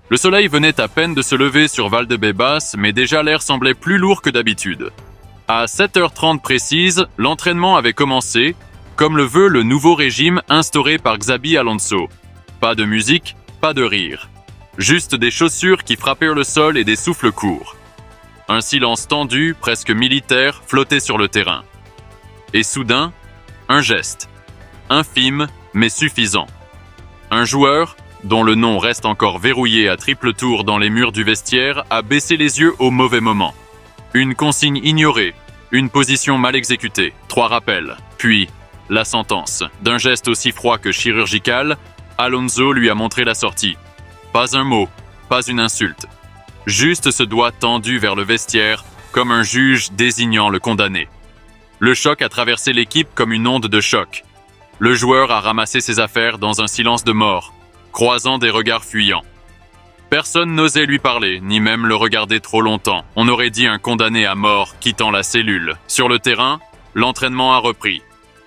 Le soleil venait à peine de se lever sur Valdebebas, mais déjà l'air semblait plus lourd que d'habitude. À 7h30 précise, l'entraînement avait commencé, comme le veut le nouveau régime instauré par Xabi Alonso. Pas de musique, pas de rire. Juste des chaussures qui frappaient le sol et des souffles courts. Un silence tendu, presque militaire, flottait sur le terrain. Et soudain, un geste. Infime, mais suffisant. Un joueur, dont le nom reste encore verrouillé à triple tour dans les murs du vestiaire, a baissé les yeux au mauvais moment. Une consigne ignorée, une position mal exécutée, 3 rappels, puis la sentence. D'un geste aussi froid que chirurgical, Alonso lui a montré la sortie. Pas un mot, pas une insulte. Juste ce doigt tendu vers le vestiaire, comme un juge désignant le condamné. Le choc a traversé l'équipe comme une onde de choc. Le joueur a ramassé ses affaires dans un silence de mort, croisant des regards fuyants. Personne n'osait lui parler, ni même le regarder trop longtemps. On aurait dit un condamné à mort quittant la cellule. Sur le terrain, l'entraînement a repris.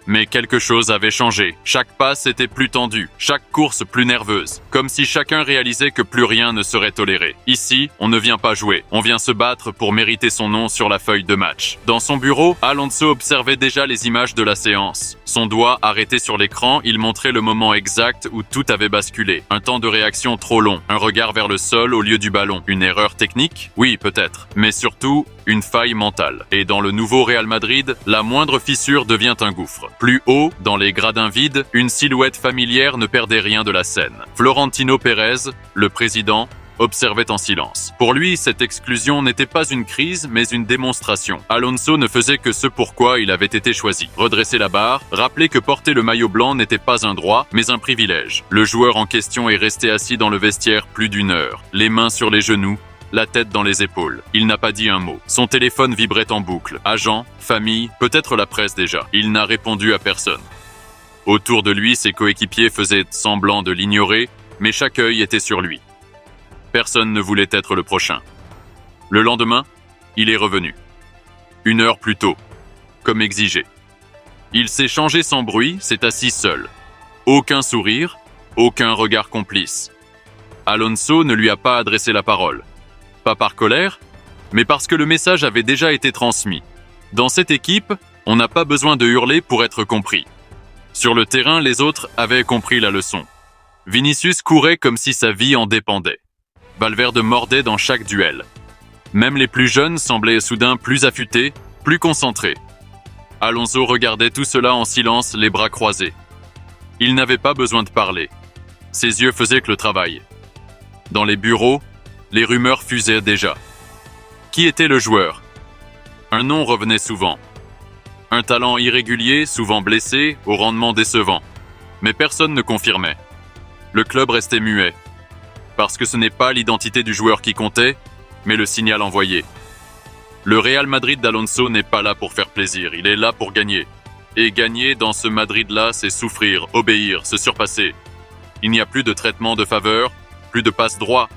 Mais quelque chose avait changé. Chaque passe était plus tendue, chaque course plus nerveuse. Comme si chacun réalisait que plus rien ne serait toléré. Ici, on ne vient pas jouer, on vient se battre pour mériter son nom sur la feuille de match. Dans son bureau, Alonso observait déjà les images de la séance. Son doigt arrêté sur l'écran, il montrait le moment exact où tout avait basculé. Un temps de réaction trop long, un regard vers le sol au lieu du ballon. Une erreur technique? Oui, peut-être. Mais surtout, une faille mentale. Et dans le nouveau Real Madrid, la moindre fissure devient un gouffre. Plus haut, dans les gradins vides, une silhouette familière ne perdait rien de la scène. Florentino Pérez, le président, observait en silence. Pour lui, cette exclusion n'était pas une crise, mais une démonstration. Alonso ne faisait que ce pourquoi il avait été choisi. Redresser la barre, rappeler que porter le maillot blanc n'était pas un droit, mais un privilège. Le joueur en question est resté assis dans le vestiaire plus d'1 heure, les mains sur les genoux, la tête dans les épaules. Il n'a pas dit un mot. Son téléphone vibrait en boucle. Agent, famille, peut-être la presse déjà. Il n'a répondu à personne. Autour de lui, ses coéquipiers faisaient semblant de l'ignorer, mais chaque œil était sur lui. Personne ne voulait être le prochain. Le lendemain, il est revenu. 1 heure plus tôt, comme exigé. Il s'est changé sans bruit, s'est assis seul. Aucun sourire, aucun regard complice. Alonso ne lui a pas adressé la parole. Pas par colère, mais parce que le message avait déjà été transmis. Dans cette équipe, on n'a pas besoin de hurler pour être compris. Sur le terrain, les autres avaient compris la leçon. Vinicius courait comme si sa vie en dépendait. Valverde mordait dans chaque duel. Même les plus jeunes semblaient soudain plus affûtés, plus concentrés. Alonso regardait tout cela en silence, les bras croisés. Il n'avait pas besoin de parler. Ses yeux faisaient que le travail. Dans les bureaux, les rumeurs fusaient déjà. Qui était le joueur? Un nom revenait souvent. Un talent irrégulier, souvent blessé, au rendement décevant. Mais personne ne confirmait. Le club restait muet. Parce que ce n'est pas l'identité du joueur qui comptait, mais le signal envoyé. Le Real Madrid d'Alonso n'est pas là pour faire plaisir, il est là pour gagner. Et gagner dans ce Madrid-là, c'est souffrir, obéir, se surpasser. Il n'y a plus de traitement de faveur, plus de passe droit.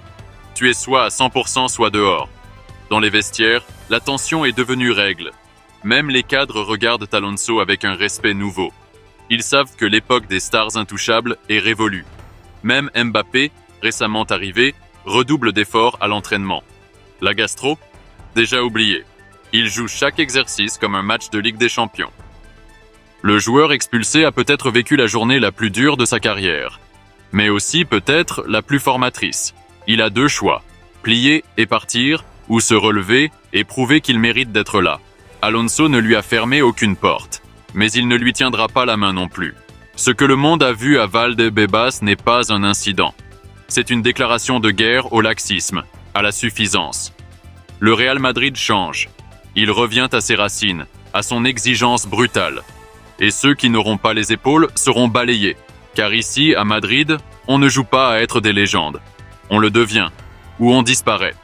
Tu es soit à 100%, soit dehors. Dans les vestiaires, la tension est devenue règle. Même les cadres regardent Alonso avec un respect nouveau. Ils savent que l'époque des stars intouchables est révolue. Même Mbappé, récemment arrivé, redouble d'efforts à l'entraînement. La gastro, déjà oublié. Il joue chaque exercice comme un match de Ligue des Champions. Le joueur expulsé a peut-être vécu la journée la plus dure de sa carrière, mais aussi peut-être la plus formatrice. Il a 2 choix, plier et partir, ou se relever et prouver qu'il mérite d'être là. Alonso ne lui a fermé aucune porte, mais il ne lui tiendra pas la main non plus. Ce que le monde a vu à Valdebebas n'est pas un incident. C'est une déclaration de guerre au laxisme, à la suffisance. Le Real Madrid change. Il revient à ses racines, à son exigence brutale. Et ceux qui n'auront pas les épaules seront balayés. Car ici, à Madrid, on ne joue pas à être des légendes. On le devient, ou on disparaît.